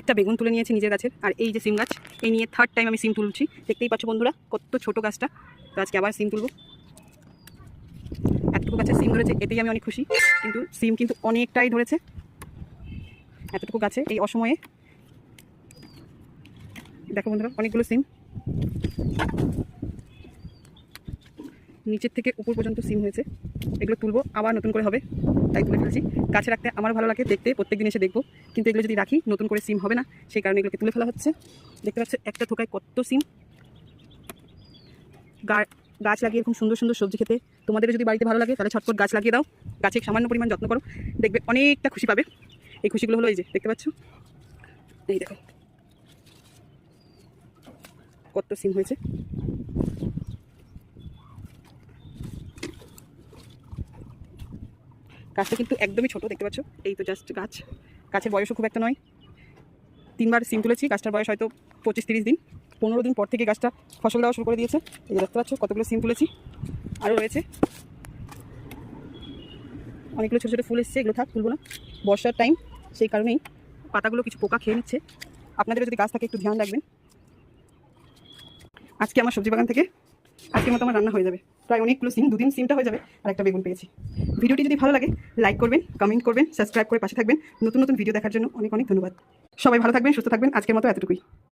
একটা বেগুন তুলে নিয়েছি নিজের গাছের, আর এই যে সিম গাছ, এই নিয়ে থার্ড টাইম আমি সিম তুলছি। দেখতেই পাচ্ছ বন্ধুরা কত ছোট গাছটা। তো আজকে আবার সিম তুলবো। এতটুকু গাছের সিম ধরেছে, এতেই আমি অনেক খুশি। কিন্তু সিম কিন্তু অনেকটাই ধরেছে এতটুকু গাছে এই অসময়ে। দেখো বন্ধুরা, অনেকগুলো সিম, নিচের থেকে উপর পর্যন্ত সিম হয়েছে। এগুলো তুলবো, আবার নতুন করে হবে, তাই তুলে ফেলছি। গাছে রাখতে আমার ভালো লাগে দেখতে, প্রত্যেকদিন এসে দেখবো, কিন্তু এগুলো যদি রাখি নতুন করে সিম হবে না, সেই কারণে এগুলোকে তুলে ফেলা হচ্ছে। দেখতে পাচ্ছ একটা থোকায় কত সিম। গাছ লাগিয়ে এরকম সুন্দর সুন্দর সবজি খেতে তোমাদের যদি বাড়িতে ভালো লাগে, তাহলে ছটফট গাছ লাগিয়ে দাও। গাছে সামান্য পরিমাণ যত্ন করো, দেখবে অনেকটা খুশি পাবে। এই খুশিগুলো হলো এই যে দেখতে পাচ্ছ, এই দেখো কত সিম হয়েছে। গাছটা কিন্তু একদমই ছোট, দেখতে পাচ্ছ, এই তো জাস্ট গাছ। গাছের বয়সও খুব একটা নয়, 3বার সিম তুলেছি। গাছটার বয়স হয়তো 25-30 দিন, 15 দিন পর থেকে গাছটা ফসল দেওয়া শুরু করে দিয়েছে। এই যে দেখতে পাচ্ছ কতগুলো সিম তুলেছি, আরও রয়েছে অনেকগুলো ছোটো ছোটো ফুল এসছে। এগুলো থাক, তুলবো না, বর্ষার টাইম, সেই কারণেই পাতাগুলো কিছু পোকা খেয়ে নিচ্ছে। আপনাদেরও যদি গাছ থাকে একটু ধ্যান রাখবেন। আজকে আমার সবজি বাগান থেকে আজকের মতো আমার রান্না হয়ে যাবে। প্রায় অনেকগুলো সিম, 2 দিন সিমটা হয়ে যাবে, আর একটা বেগুন পেয়েছি। ভিডিওটি যদি ভালো লাগে লাইক করবেন, কমেন্ট করবেন, সাবস্ক্রাইব করে পাশে থাকবেন। নতুন নতুন ভিডিও দেখার জন্য অনেক অনেক ধন্যবাদ। সবাই ভালো থাকবেন, সুস্থ থাকবেন। আজকের মতো এতটুকুই।